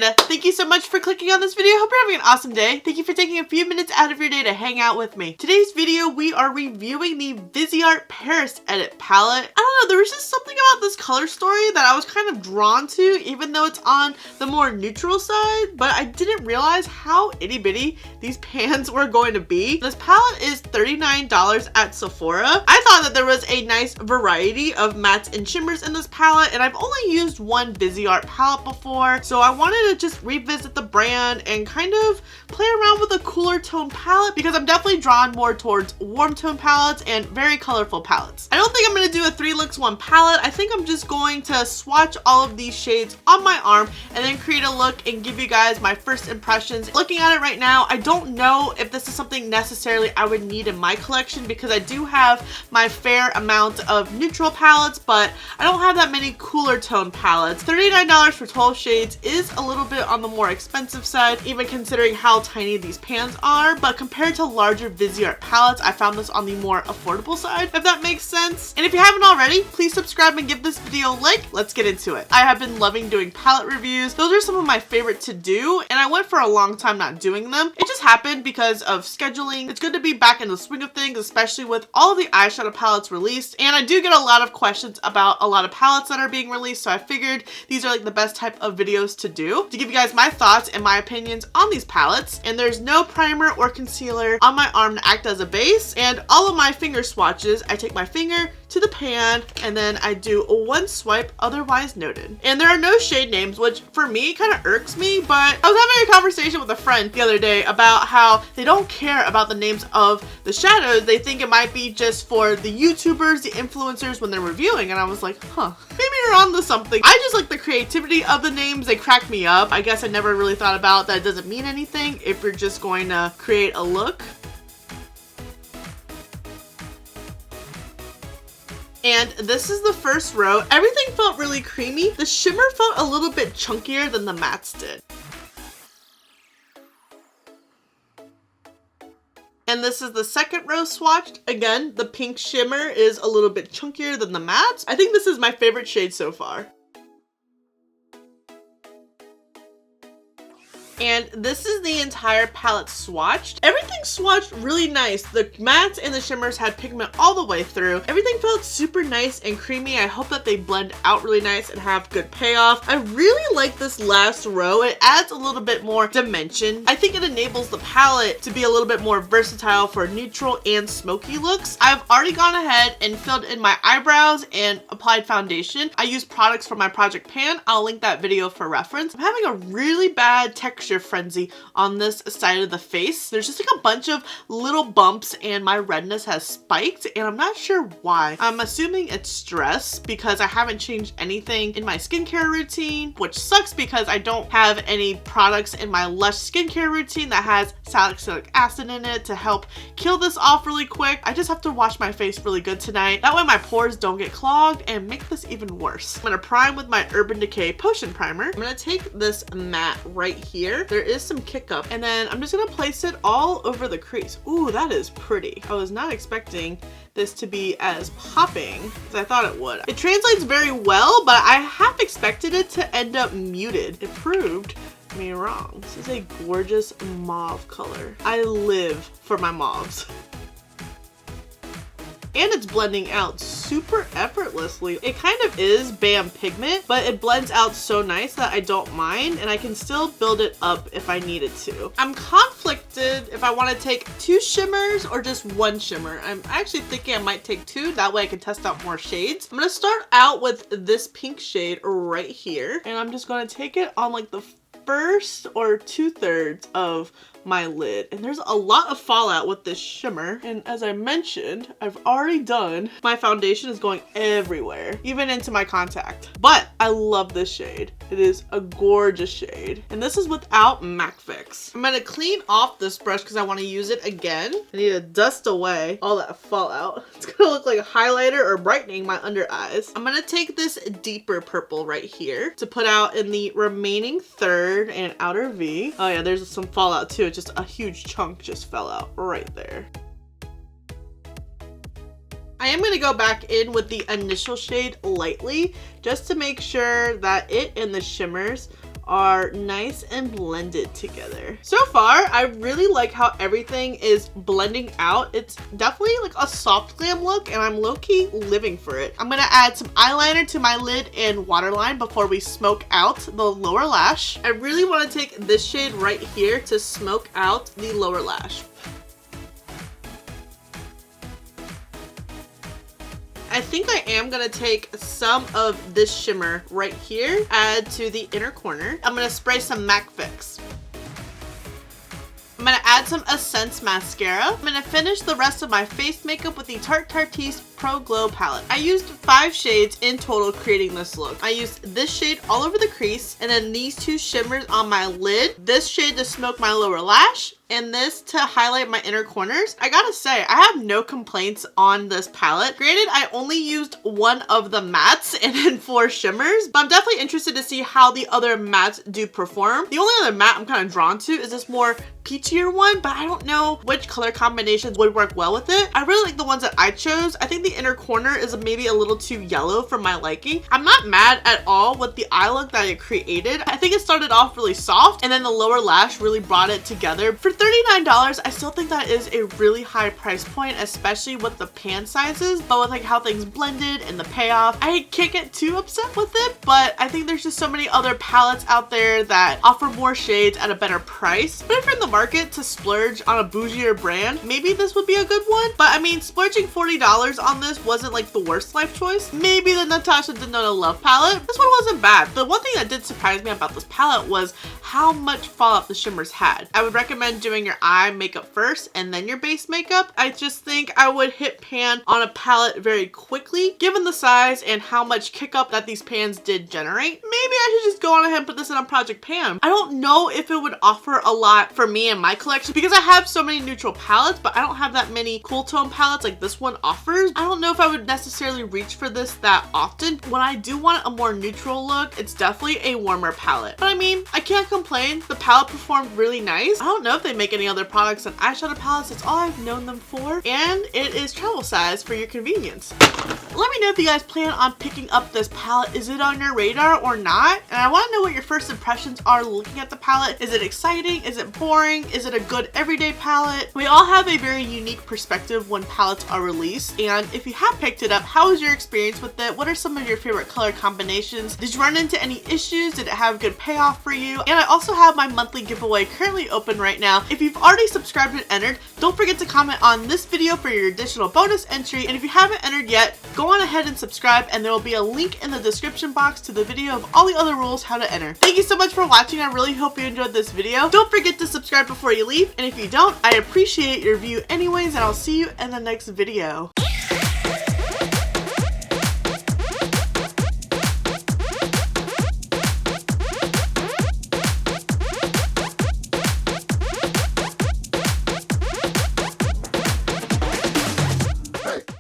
Amanda. Thank you so much for clicking on this video. Hope you're having an awesome day. Thank you for taking a few minutes out of your day to hang out with me. Today's video, we are reviewing the VISEART Paris Edit palette. I don't know, there was just something about this color story that I was kind of drawn to, even though it's on the more neutral side, but I didn't realize how itty bitty these pans were going to be. This palette is $39 at Sephora. I thought that there was a nice variety of mattes and shimmers in this palette, and I've only used one VISEART palette before, so I wanted to just revisit the brand and kind of play around with a cooler tone palette because I'm definitely drawn more towards warm tone palettes and very colorful palettes. I don't think I'm going to do a 3 looks 1 palette. I think I'm just going to swatch all of these shades on my arm and then create a look and give you guys my first impressions. Looking at it right now, I don't know if this is something necessarily I would need in my collection because I do have my fair amount of neutral palettes, but I don't have that many cooler tone palettes. $39 for 12 shades is a little bit on the more expensive side, even considering how tiny these pans are, but compared to larger VISEART palettes, I found this on the more affordable side, if that makes sense. And if you haven't already, please subscribe and give this video a like. Let's get into it. I have been loving doing palette reviews. Those are some of my favorite to do, and I went for a long time not doing them. It just happened because of scheduling. It's good to be back in the swing of things, especially with all of the eyeshadow palettes released, and I do get a lot of questions about a lot of palettes that are being released, so I figured these are like the best type of videos to do, to give you guys my thoughts and my opinions on these palettes. And there's no primer or concealer on my arm to act as a base, and all of my finger swatches, I take my finger to the pan and then I do a 1 swipe, otherwise noted. And there are no shade names, which for me kind of irks me, but I was having a conversation with a friend the other day about how they don't care about the names of the shadows. They think it might be just for the YouTubers, the influencers when they're reviewing, and I was like, huh, maybe you're on to something. I just like the creativity of the names. They crack me up. I guess I never really thought about that it doesn't mean anything if you're just going to create a look. And this is the first row. Everything felt really creamy. The shimmer felt a little bit chunkier than the mattes did. And this is the second row swatched. Again, the pink shimmer is a little bit chunkier than the mattes. I think this is my favorite shade so far. And this is the entire palette swatched. Everything swatched really nice. The mattes and the shimmers had pigment all the way through. Everything felt super nice and creamy. I hope that they blend out really nice and have good payoff. I really like this last row. It adds a little bit more dimension. I think it enables the palette to be a little bit more versatile for neutral and smoky looks. I've already gone ahead and filled in my eyebrows and applied foundation. I use products from my project pan. I'll link that video for reference. I'm having a really bad texture frenzy on this side of the face. There's just like a bunch of little bumps and my redness has spiked and I'm not sure why. I'm assuming it's stress because I haven't changed anything in my skincare routine, which sucks because I don't have any products in my Lush skincare routine that has salicylic acid in it to help kill this off really quick. I just have to wash my face really good tonight. That way my pores don't get clogged and make this even worse. I'm gonna prime with my Urban Decay Potion Primer. I'm gonna take this matte right here. There is some kick up, and then I'm just gonna place it all over the crease. Ooh, that is pretty. I was not expecting this to be as popping as I thought it would. It translates very well, but I half expected it to end up muted. It proved me wrong. This is a gorgeous mauve color. I live for my mauves. And it's blending out super effortlessly. It kind of is BAM pigment, but it blends out so nice that I don't mind, and I can still build it up if I needed to. I'm conflicted if I want to take 2 shimmers or just 1 shimmer. I'm actually thinking I might take 2, that way I can test out more shades. I'm gonna start out with this pink shade right here, and I'm just gonna take it on like the first or 2/3 of my lid, and there's a lot of fallout with this shimmer, and as I mentioned, I've already done my foundation is going everywhere, even into my contact, but I love this shade. It is a gorgeous shade, and this is without MAC Fix. I'm gonna clean off this brush because I want to use it again. I need to dust away all that fallout. It's gonna look like a highlighter or brightening my under eyes. I'm gonna take this deeper purple right here to put out in the remaining third and outer V. Oh yeah, there's some fallout too. Just a huge chunk just fell out right there. I am going to go back in with the initial shade lightly just to make sure that it and the shimmers are nice and blended together. So far, I really like how everything is blending out. It's definitely like a soft glam look, and I'm low-key living for it. I'm gonna add some eyeliner to my lid and waterline before we smoke out the lower lash. I really want to take this shade right here to smoke out the lower lash. I think I am gonna take some of this shimmer right here, add to the inner corner. I'm gonna spray some MAC Fix. I'm gonna add some Essence mascara. I'm gonna finish the rest of my face makeup with the Tarte Tartiste Pro Glow palette. I used 5 shades in total creating this look. I used this shade all over the crease, and then these 2 shimmers on my lid, this shade to smoke my lower lash, and this to highlight my inner corners. I gotta say, I have no complaints on this palette. Granted, I only used 1 of the mattes and then 4 shimmers, but I'm definitely interested to see how the other mattes do perform. The only other matte I'm kind of drawn to is this more peachier one, but I don't know which color combinations would work well with it. I really like the ones that I chose. I think the inner corner is maybe a little too yellow for my liking. I'm not mad at all with the eye look that it created. I think it started off really soft, and then the lower lash really brought it together. For $39, I still think that is a really high price point, especially with the pan sizes, but with like how things blended and the payoff. I can't get too upset with it, but I think there's just so many other palettes out there that offer more shades at a better price. But if you're in the market to splurge on a bougier brand, maybe this would be a good one. But I mean, splurging $40 on this wasn't like the worst life choice. Maybe the Natasha Denona Love palette. This one wasn't bad. The one thing that did surprise me about this palette was how much fallout the shimmers had. I would recommend doing your eye makeup first and then your base makeup. I just think I would hit pan on a palette very quickly given the size and how much kick up that these pans did generate. Maybe I should just go on ahead and put this in on Project Pan. I don't know if it would offer a lot for me and my collection because I have so many neutral palettes, but I don't have that many cool tone palettes like this one offers. I don't know if I would necessarily reach for this that often. When I do want a more neutral look, it's definitely a warmer palette. But I mean, I can't complain. The palette performed really nice. I don't know if they make any other products than eyeshadow palettes. That's all I've known them for. And it is travel size for your convenience. Let me know if you guys plan on picking up this palette. Is it on your radar or not? And I want to know what your first impressions are looking at the palette. Is it exciting? Is it boring? Is it a good everyday palette? We all have a very unique perspective when palettes are released. And if you have picked it up, how was your experience with it? What are some of your favorite color combinations? Did you run into any issues? Did it have good payoff for you? And I also have my monthly giveaway currently open right now. If you've already subscribed and entered, don't forget to comment on this video for your additional bonus entry. And if you haven't entered yet, go on ahead and subscribe, and there will be a link in the description box to the video of all the other rules how to enter. Thank you so much for watching. I really hope you enjoyed this video. Don't forget to subscribe before you leave, and if you don't, I appreciate your view anyways, and I'll see you in the next video.